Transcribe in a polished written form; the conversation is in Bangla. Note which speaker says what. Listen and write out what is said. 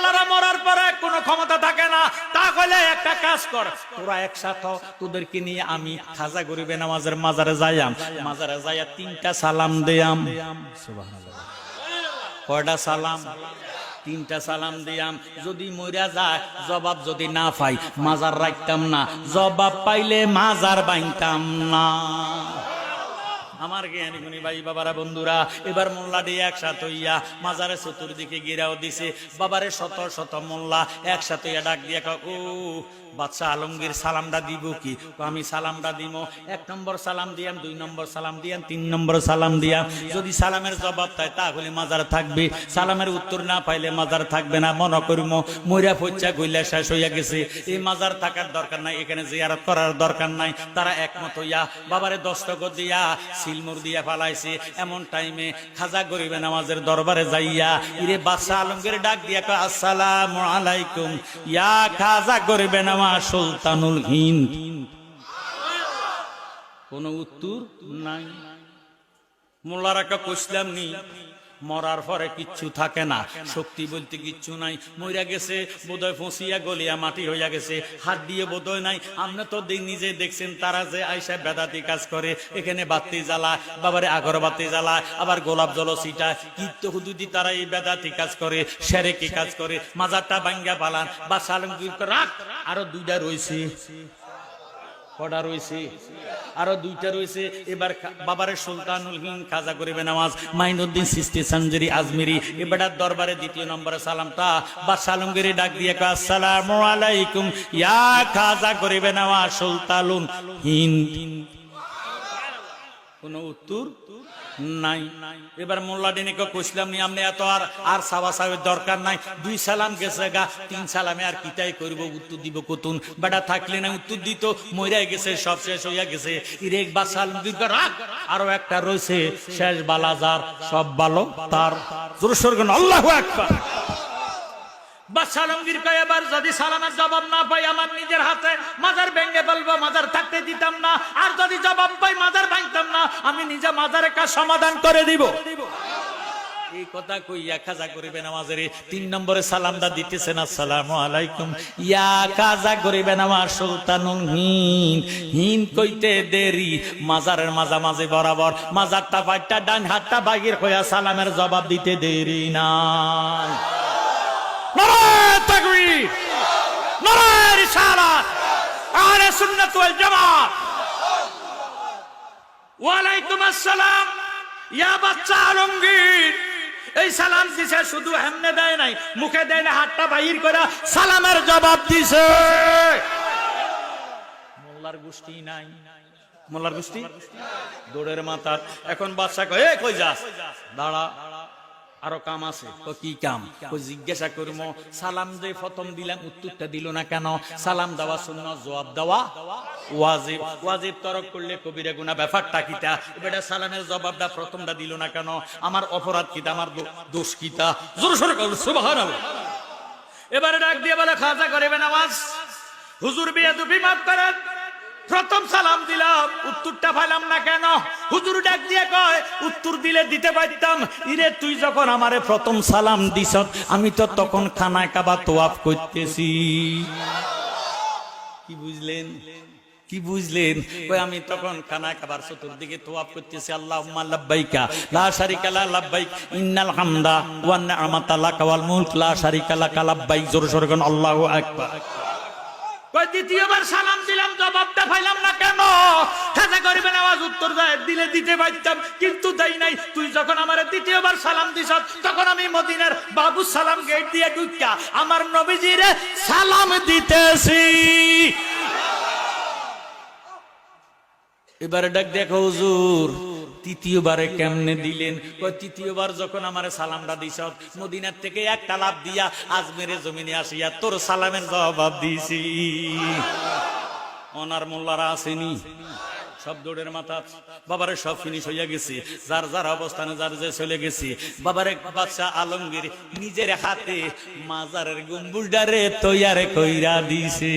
Speaker 1: মোল্লারা মরার পরে কোনো ক্ষমতা থাকে না। তাহলে একটা কাজ কর, তোরা একসাথে তোদেরকে নিয়ে আমি খাজা গরিবে নামাজের মাজারে যাইয়াম, মাজারে যাইয়া 3টা সালাম দিয়াম। সুবহানাল্লাহ। কয়টা সালাম? 3টা সালাম দিয়াম। যদি মইরা যায়, জবাব যদি না পাই মাজার রাখতাম না, জবাব পাইলে মাজার বাইতাম না। আমার জ্ঞানী গুণী ভাই বাবারা বন্ধুরা, এবার মোল্লা দিয়ে একসাথে হইয়া মাজারে চতুর্দিকে গিরাও দিছে। বাবারে শত শত মোল্লা একসাথে ডাক দিয়া ও বাদশাহ আলমগীর সালামটা দিব কি? আমি সালামটা দিব। 1 নম্বর সালাম দিয়াম, 2 নম্বর সালাম দিয়াম, 3 নম্বর সালাম দিয়াম। যদি সালামের জবাব পাই তাহলে মাজার থাকবে, সালামের উত্তর না পাইলে মাজার থাকবে না। মনে করব মইরা ফচ্চা গইলা শেষ হইয়া গেছে, এই মাজার থাকার দরকার নাই, এখানে জিয়ারত করার দরকার নাই। তারা একমত হইয়া বাবারে দস্তখত দিয়া সিলমুর দিয়া ফালাইছে। এমন টাইমে খাজা গরিবে নামাজের দরবারে যাইয়া ইরে বাদশাহ আলমগীর ডাক দিয়া কয়, আসসালামু আলাইকুম ইয়া খাজা গরিবে নামাজ সুলতানুল হিন্দ। কোন উত্তর নাই। মোল্লারা কইছিলাম নি মরার পরে কিচ্ছু থাকে না, শক্তি বলতে কিচ্ছু নাই। মইরা গেছে বোধহয় ফসিয়া গলিয়া মাটি হইয়া গেছে, হাত দিয়ে বোধহয় নাই। আপনি তো নিজে দেখছেন তারা যে আইসা বেদাতি কাজ করে, এখানে বাতি জ্বালায়, বাবারে আগরবাতি জ্বালায়, আবার গোলাপ জল ছিটায়, কীর্ত হুদুদি তারা এই বেদাতি কাজ করে, সেরেকি কাজ করে। মাজারটা ভাঙ্গা পালান বা সালম রাখ। আরো 2টা রয়েছে, কটা রয়েছে? আরো 2টা রয়েছে। এবার বাবারে সুলতানুল হিন্দ খাজা গরিবে নামাজ মাইনুদ্দিন চিশতি সঞ্জরি আজমিরি এবার দরবারে 2য় নম্বরে সালামটা বাদশাহ আলমগীর ডাক দিয়ে কয়, আসসালামু আলাইকুম ইয়া খাজা গরিবে নামাজ সুলতানুল হিন্দ। কোন উত্তর নাই। এবার মোল্লা ডিনিকে কইছিলাম নি আপনি এত আর সাবা সাবের দরকার নাই, 2 সালাম গেছে গা, 3 সালামে আর কিটাই করব, উত্তর দিব কতুন? বেটা থাকলে না উত্তর দিত, মইরা গেছে, সব শেষ হইয়া গেছে। ইরেক বা সালাম দিক রাখ। আরো একটা রইছে, শেষ বালাজার সব ভালো তার। জোরে সোরে আল্লাহু আকবার। বাদশাহ আলমগীর কয়, এবার যদি সালামের জবাব না পাই আমার নিজের হাতে মাজার ভেঙে বলবো, মাজার থাকতে দিতাম না। আর যদি জবাব পাই মাজার ভাঙতাম না, আমি নিজে মাজারের কাজ সমাধান করে দিব। এই কথা কইয়া খাজা গরিবে নামাজের 3 নম্বরে সালামটা দিতেছেন, আসসালামু আলাইকুম ইয়া খাজা গরিবে নামাজ সুলতানুল হিন্দ। হিন্দ কইতে দেরি, মাজারের মাঝামাঝি বরাবর মাজারটা পাইটা ডান হাতটা বাগির হইয়া সালামের জবাব দিতে দেরি না। নারায়ে তাকবীর, নারায়ে রিসালাত, আহলে সুন্নাত ওয়াল জামাত। ওয়া আলাইকুম আসসালাম ইয়া বাদশাহ আলমগীর। এই সালাম দিছে, শুধু এমনে দেয় নাই, মুখে দেয় না, হাতটা বাইর করে সালামের জবাব দিছে। মোল্লার গোষ্ঠী নাই, মোল্লার গোষ্ঠী দৌড়ের মাথার। এখন বাদশা কয়, এ কই যাস? দাঁড়া, আরো কাম আছে। কি কাম? জিজ্ঞাসা করবো, সালাম যে প্রথম দিলাম উত্তরটা দিল না কেন? সালাম দেওয়া সুন্নাত, জবাব দেওয়া ওয়াজিব। ওয়াজিব তরক করলে কবিরা গুনাহ, ব্যাপারটা কিটা? বেটা সালামের জবাবটা প্রথমটা দিল না কেন? আমার অপরাধ কিটা? আমার দোষ কিটা? জোরে সোরে সুবহানাল্লাহ। এবারে ডাক দিয়ে বলে, খাজা গরিবে নামাজ হুজুর বেয়াদবি মাফ করেন, প্রথম সালাম দিলাম উত্তরটা পাইলাম না কেন? হুজুর ডাক দিয়ে কয়, উত্তর দিলে দিতে পারতাম। ইরে তুই যখন আমারে প্রথম সালাম দিছ, আমি তো তখন খানায় কাবা তোয়াফ করতেছি। কি বুঝলেন? কি বুঝলেন? কই আমি তখন খানায় কাবার চতুর্দিকে তোয়াফ করতেছি। আল্লাহুম্মা লাব্বাইকা লা শারিকা লা লাব্বাইক ইন্নাল হামদা ওয়ান নি'মাতা লাকা ওয়াল মুলক লা শারিকা লাকা লাব্বাইক। জোরে সোরে কোন আল্লাহু আকবার। দ্বিতীয়বার সালাম দিলাম, জবাবটা পাইলাম না কেন? খাজা গরিবে নামাজ উত্তর দিলে দিতে পারতাম, কিন্তু দেই নাই। তুই যখন আমার দ্বিতীয়বার সালাম দিছ, তখন আমি মদিনার বাবু সালাম গেট দিয়ে ঢুকিয়া আমার নবীজিরে সালাম দিতেছি। এবারে ডাক দেখো, হুজুর তৃতীয়বারে কেমনে দিলেন? তৃতীয়বার যখন আমার সালামটা দিছ, মদিনার থেকে একটা লাভ দিয়া আজমেরে জমিনে আসিয়া তোর সালামের জবাব দিছি। ওনার মোল্লারা আসেনি, সব দৌড়ের মাথা। বাবারে সব ফিনিশ হইয়া গেছে, যার যার অবস্থানে যার যে চলে গেছে। বাবারে বাদশাহ আলমগীর নিজের হাতে মাজারের গম্বুজটারে তৈয়ার কইরা দিছে।